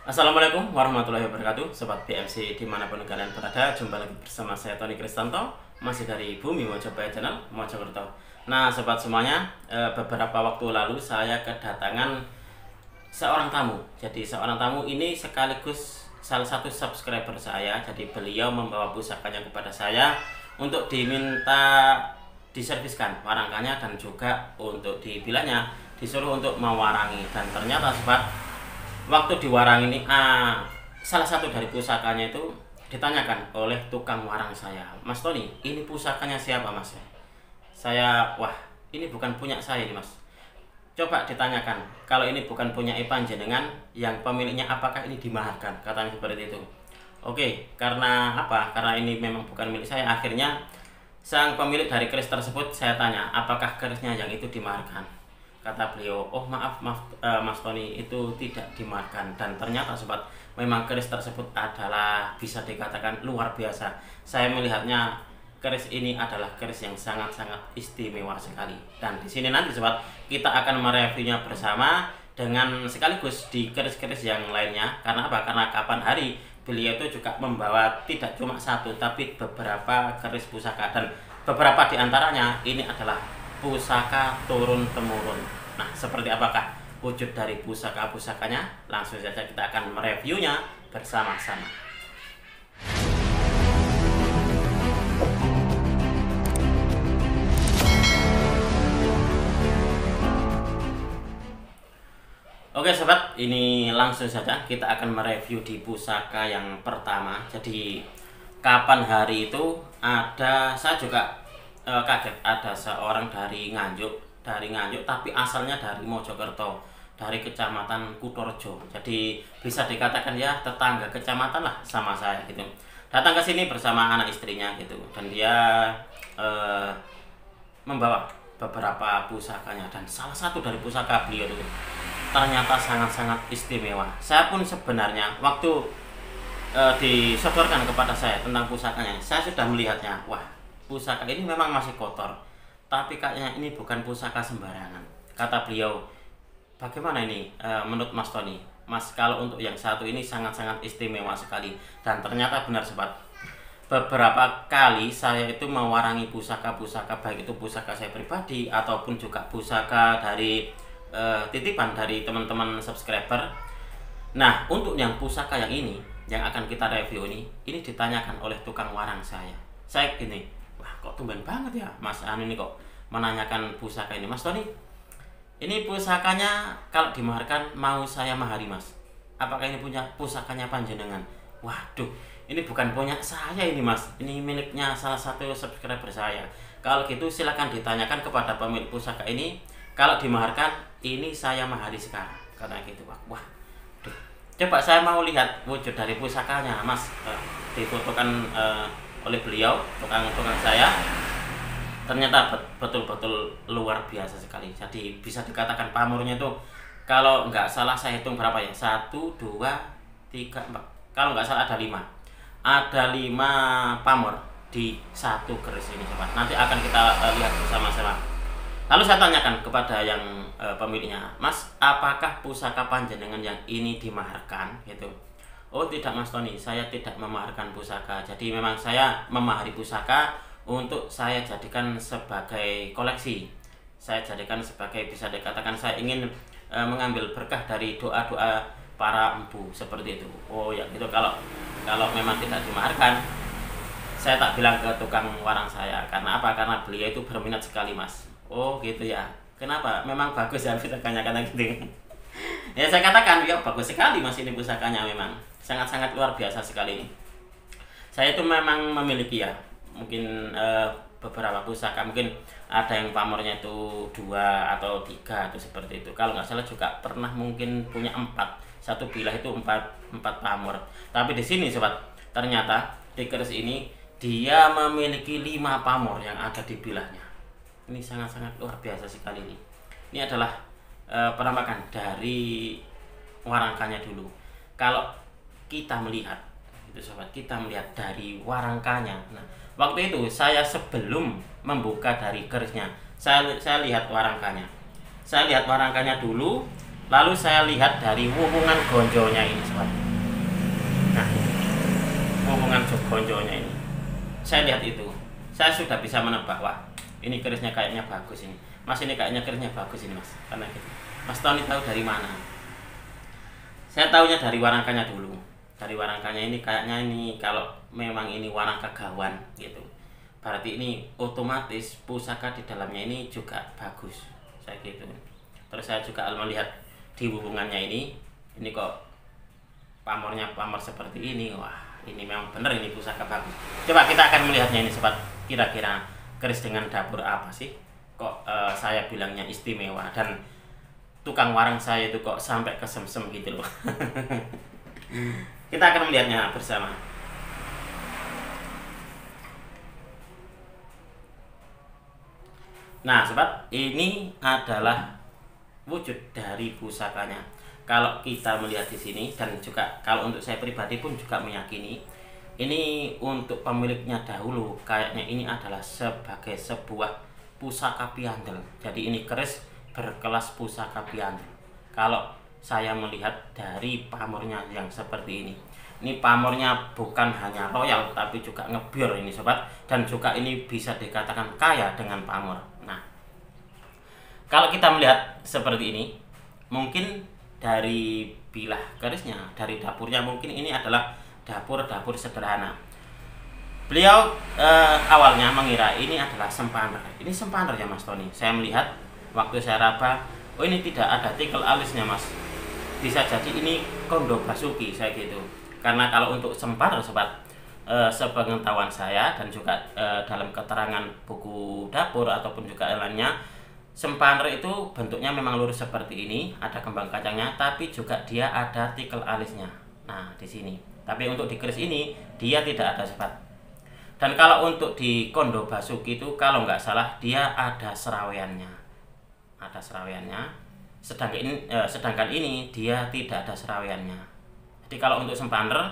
Assalamualaikum warahmatullahi wabarakatuh, Sobat BMC dimanapun kalian berada. Jumpa lagi bersama saya Tony Kristanto, masih dari Bumi Mojopahit Channel, Mojokerto. Nah sobat semuanya, beberapa waktu lalu saya kedatangan seorang tamu. Jadi seorang tamu ini sekaligus salah satu subscriber saya. Jadi beliau membawa pusakanya kepada saya untuk diminta diserviskan warangkanya, dan juga untuk dibilangnya disuruh untuk mewarangi. Dan ternyata sobat, waktu diwarang ini salah satu dari pusakanya itu ditanyakan oleh tukang warang saya, "Mas Tony, ini pusakanya siapa Mas?" Wah, ini bukan punya saya ini Mas. Coba ditanyakan, kalau ini bukan punya panjenengan, yang pemiliknya apakah ini dimaharkan? Katanya seperti itu. Oke, karena apa? Karena ini memang bukan milik saya. Akhirnya sang pemilik dari keris tersebut saya tanya, apakah kerisnya yang itu dimaharkan? Kata beliau, "Oh maaf, maaf, Mas Tony, itu tidak dimakan." Dan ternyata sobat, memang keris tersebut adalah bisa dikatakan luar biasa. Saya melihatnya keris ini adalah keris yang sangat-sangat istimewa sekali. Dan di sini nanti sobat, kita akan mereviewnya bersama dengan sekaligus di keris-keris yang lainnya. Karena apa? Karena kapan hari beliau itu juga membawa tidak cuma satu tapi beberapa keris pusaka, dan beberapa diantaranya ini adalah pusaka turun temurun. Nah, seperti apakah wujud dari pusaka-pusakanya? Langsung saja kita akan mereviewnya bersama-sama. Oke sobat, ini langsung saja kita akan mereview di pusaka yang pertama. Jadi kapan hari itu saya juga kaget, ada seorang dari Nganjuk tapi asalnya dari Mojokerto, dari kecamatan Kutorjo. Jadi bisa dikatakan ya tetangga kecamatan lah sama saya gitu. Datang ke sini bersama anak istrinya gitu, dan dia membawa beberapa pusakanya, dan salah satu dari pusaka beliau itu ternyata sangat-sangat istimewa. Saya pun sebenarnya waktu disodorkan kepada saya tentang pusakanya, saya sudah melihatnya. Wah, pusaka ini memang masih kotor, tapi kayaknya ini bukan pusaka sembarangan. Kata beliau, "Bagaimana ini menurut Mas Tony? Mas, kalau untuk yang satu ini sangat-sangat istimewa sekali." Dan ternyata benar sobat, beberapa kali saya itu mewarangi pusaka-pusaka, baik itu pusaka saya pribadi ataupun juga pusaka dari titipan dari teman-teman subscriber. Nah, untuk yang pusaka yang ini yang akan kita review ini ditanyakan oleh tukang warang saya. Saya gini, "Wah, kok tumben banget ya Mas ini kok menanyakan pusaka ini. Mas Tony, ini pusakanya kalau dimaharkan mau saya mahari Mas. Apakah ini punya pusakanya panjenengan?" Waduh, ini bukan punya saya ini Mas. Ini miliknya salah satu subscriber saya. Kalau gitu silakan ditanyakan kepada pemilik pusaka ini. Kalau dimaharkan, ini saya mahari sekarang. Karena gitu, wah, duh. Coba saya mau lihat wujud dari pusakanya, Mas. Difotokan oleh beliau, tukang saya. Ternyata betul-betul luar biasa sekali. Jadi bisa dikatakan pamornya itu, kalau nggak salah saya hitung berapa ya? 1, 2, 3, 4. Kalau nggak salah ada 5. Ada 5 pamor di satu keris ini, sobat. Nanti akan kita lihat bersama-sama. Lalu saya tanyakan kepada yang pemiliknya, "Mas, apakah pusaka panjenengan yang ini dimaharkan?" Gitu. "Oh tidak Mas Tony, saya tidak memaharkan pusaka. Jadi memang saya memahari pusaka untuk saya jadikan sebagai koleksi. Saya jadikan sebagai, bisa dikatakan saya ingin mengambil berkah dari doa-doa para empu." Seperti itu. "Oh ya gitu, kalau memang tidak dimaharkan, saya tak bilang ke tukang warang saya." Karena apa? Karena beliau itu berminat sekali Mas. "Oh gitu ya. Kenapa? Memang bagus ya pusakanya," kata gitu. Ya saya katakan, "Ya bagus sekali Mas, ini pusakanya memang sangat-sangat luar biasa sekali ini." Saya itu memang memiliki ya, mungkin beberapa pusaka, mungkin ada yang pamornya itu 2 atau 3 atau seperti itu. Kalau nggak salah juga pernah mungkin punya 4. Satu bilah itu 4 pamor. Tapi di sini sobat, ternyata di keris ini dia memiliki 5 pamor yang ada di bilahnya. Ini sangat-sangat luar biasa sekali ini. Ini adalah penampakan dari warangkanya dulu. Kalau kita melihat itu sobat, kita melihat dari warangkanya. Nah, waktu itu saya sebelum membuka dari kerisnya, saya lihat warangkanya. Saya lihat warangkanya dulu, Lalu saya lihat dari wuwungan gonjonya ini sobat. Nah, wuwungan gonjonya ini, saya lihat itu, saya sudah bisa menebak, wah ini kerisnya kayaknya bagus ini. Mas, ini kayaknya kerisnya bagus ini mas. Karena gitu. Mas Tony tahu dari mana? Saya tahunya dari warangkanya dulu. Dari warangkanya ini kayaknya ini kalau memang ini warangka gawan gitu, berarti ini otomatis pusaka di dalamnya ini juga bagus. Saya gitu. Terus saya juga melihat di hubungannya ini kok pamornya pamor seperti ini. Wah, ini memang benar ini pusaka bagus. Coba kita akan melihatnya ini sobat. Kira-kira keris dengan dapur apa sih? Kok saya bilangnya istimewa dan tukang warang saya itu kok sampai kesemsem gitu loh. Kita akan melihatnya bersama. Nah sobat, ini adalah wujud dari pusakanya. Kalau kita melihat di sini, dan juga kalau untuk saya pribadi pun juga meyakini ini untuk pemiliknya dahulu kayaknya ini adalah sebagai sebuah pusaka piandel. Jadi ini keris berkelas pusaka piandel. Kalau saya melihat dari pamornya yang seperti ini pamornya bukan hanya royal tapi juga ngebior ini sobat, dan juga ini bisa dikatakan kaya dengan pamor. Nah, kalau kita melihat seperti ini, mungkin dari bilah kerisnya, dari dapurnya, mungkin ini adalah dapur sederhana. Beliau awalnya mengira ini adalah sempaner. Ini sempaner ya Mas Tony. Saya melihat waktu saya raba, oh ini tidak ada tikel alisnya mas. Bisa jadi ini kondo basuki saya gitu. Karena kalau untuk sempaner sobat, sepengetahuan saya dan juga dalam keterangan buku dapur ataupun juga lainnya, sempaner itu bentuknya memang lurus seperti ini, ada kembang kacangnya, tapi juga dia ada tikel alisnya. Nah di sini. Tapi untuk di keris ini dia tidak ada sobat. Dan kalau untuk di kondo basuki itu kalau nggak salah dia ada seraweannya, sedangkan ini dia tidak ada seraweannya. Jadi kalau untuk sempaner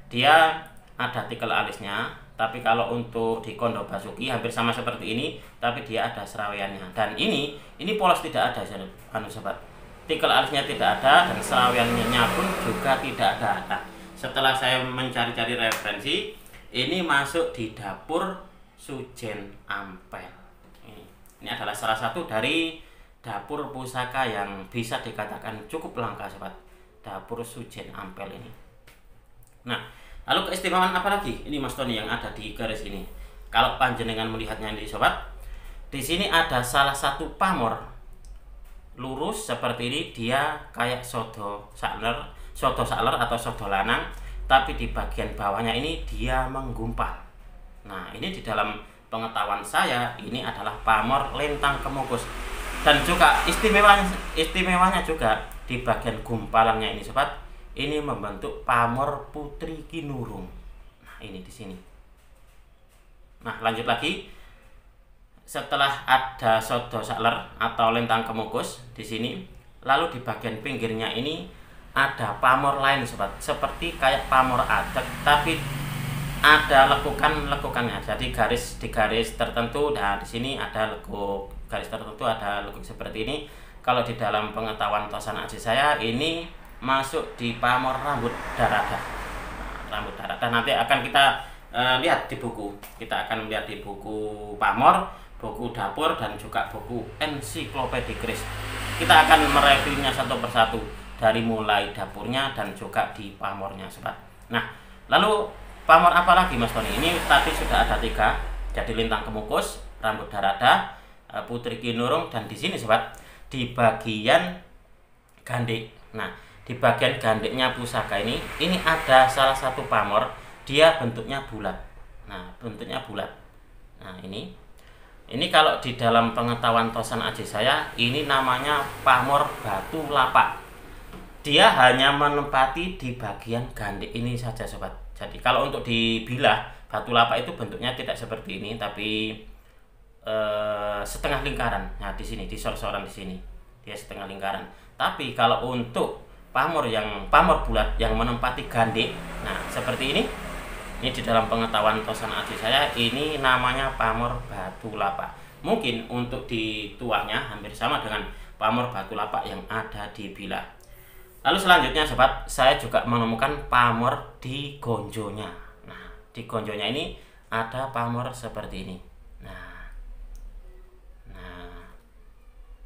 dia ada tikel alisnya, tapi kalau untuk di kondo basuki hampir sama seperti ini, tapi dia ada seraweannya. Dan ini polos tidak ada sobat. Tikel alisnya tidak ada dan seraweannya pun juga tidak ada. Nah, setelah saya mencari-cari referensi, ini masuk di dapur Sujen Ampel. Ini adalah salah satu dari dapur pusaka yang bisa dikatakan cukup langka sobat, dapur Sujen Ampel ini. Nah, lalu keistimewaan apa lagi ini Mas Tony yang ada di keris ini? Kalau panjenengan melihatnya ini sobat, di sini ada salah satu pamor lurus seperti ini, dia kayak sodo saler atau sodo lanang, tapi di bagian bawahnya ini dia menggumpal. Nah, ini di dalam pengetahuan saya ini adalah pamor lintang kemukus. Dan juga istimewanya juga di bagian gumpalannya ini sobat, ini membentuk pamor putri kinurung. Nah, ini di sini. Nah, lanjut lagi. Setelah ada sodo saler atau lintang kemukus di sini, lalu di bagian pinggirnya ini ada pamor lain sobat, seperti kayak pamor adek tapi ada lekukannya. Jadi di garis tertentu, nah di sini ada lekuk, garis tertentu ada lekuk seperti ini. Kalau di dalam pengetahuan Tosan Aji saya ini masuk di pamor rambut darada. Nah, rambut darada nanti akan kita lihat di buku. Kita akan melihat di buku pamor, buku dapur dan juga buku ensiklopedi keris. Kita akan mereviewnya satu persatu dari mulai dapurnya dan juga di pamornya sobat. Nah, lalu pamor apa lagi Mas Tony? Ini tadi sudah ada 3, jadi lintang kemukus, rambut darada, putri kinurung, dan di sini sobat di bagian gandek. Nah, di bagian gandeknya pusaka ini ada salah satu pamor, dia bentuknya bulat. Nah, bentuknya bulat. Nah, ini kalau di dalam pengetahuan Tosan Aji saya ini namanya pamor batu lapak. Dia hanya menempati di bagian gandek ini saja sobat. Jadi kalau untuk dibilah batu lapak itu bentuknya tidak seperti ini, tapi setengah lingkaran. Nah di sini di sor-soran di sini dia setengah lingkaran. Tapi kalau untuk pamor bulat yang menempati gandek, nah seperti ini di dalam pengetahuan Tosan Aji saya ini namanya pamor batu lapak. Mungkin untuk dituangnya hampir sama dengan pamor batu lapak yang ada di Bila. Lalu selanjutnya sobat, saya juga menemukan pamor di gonjonya. Nah, di gonjonya ini ada pamor seperti ini. Nah,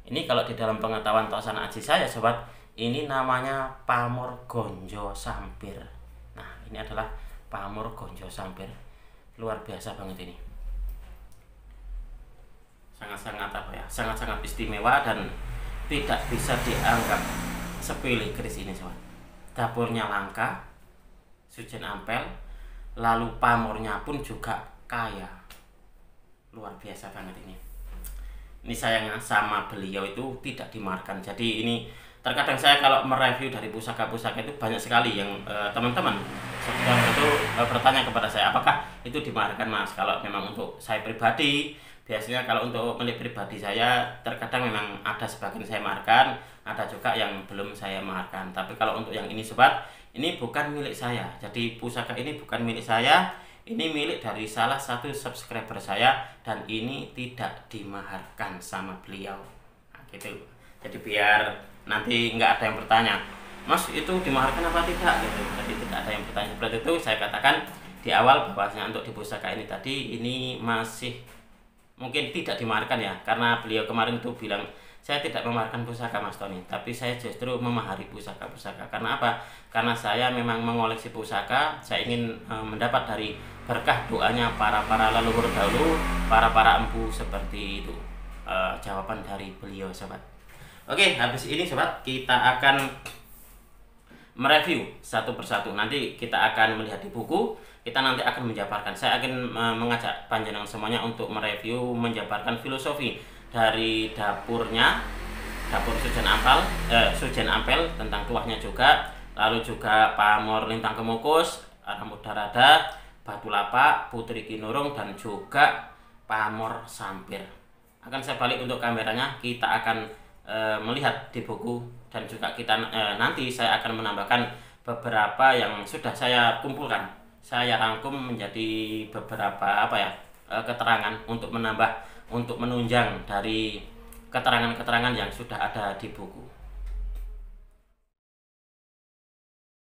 ini kalau di dalam pengetahuan Tosan Aji saya sobat, ini namanya pamor gonjo sampir. Nah, ini adalah pamor gonjo sampir. Luar biasa banget ini. Sangat-sangat apa ya? Sangat-sangat istimewa dan tidak bisa dianggap sepele keris ini sobat. Dapurnya langka, Sujen Ampel, lalu pamornya pun juga kaya. Luar biasa banget ini. Ini sayangnya sama beliau itu tidak dimarkan. Jadi ini terkadang saya kalau mereview dari pusaka-pusaka itu banyak sekali yang teman-teman itu bertanya kepada saya, apakah itu dimarkan Mas? Kalau memang untuk saya pribadi, biasanya kalau untuk milik pribadi saya terkadang memang ada sebagian saya markan, ada juga yang belum saya markan. Tapi kalau untuk yang ini sobat, ini bukan milik saya. Jadi pusaka ini bukan milik saya, ini milik dari salah satu subscriber saya dan ini tidak dimaharkan sama beliau. Nah, gitu. Jadi biar nanti nggak ada yang bertanya, Mas itu dimaharkan apa tidak? Gitu. Jadi tidak ada yang bertanya seperti itu. Saya katakan di awal bahwasanya untuk di pusaka ini tadi ini masih mungkin tidak dimaharkan ya, karena beliau kemarin itu bilang saya tidak memaharkan pusaka Mas Tony, tapi saya justru memahari pusaka-pusaka. Karena apa? Karena saya memang mengoleksi pusaka, saya ingin mendapat dari berkah doanya para leluhur dahulu, para empu seperti itu. Jawaban dari beliau sobat. Oke, habis ini sobat kita akan mereview satu persatu. Nanti kita akan melihat di buku, kita nanti akan menjabarkan. Saya akan mengajak panjenengan semuanya untuk mereview, menjabarkan filosofi dari dapur Sujen Ampel tentang tuahnya juga, lalu juga pamor Lintang Kemukus, Aram Udarada, Batu Lapak, Putri Kinurung, dan juga pamor Sampir. Akan saya balik untuk kameranya, kita akan melihat di buku dan juga kita nanti saya akan menambahkan beberapa yang sudah saya kumpulkan, saya rangkum menjadi beberapa keterangan untuk menambah, untuk menunjang dari keterangan-keterangan yang sudah ada di buku.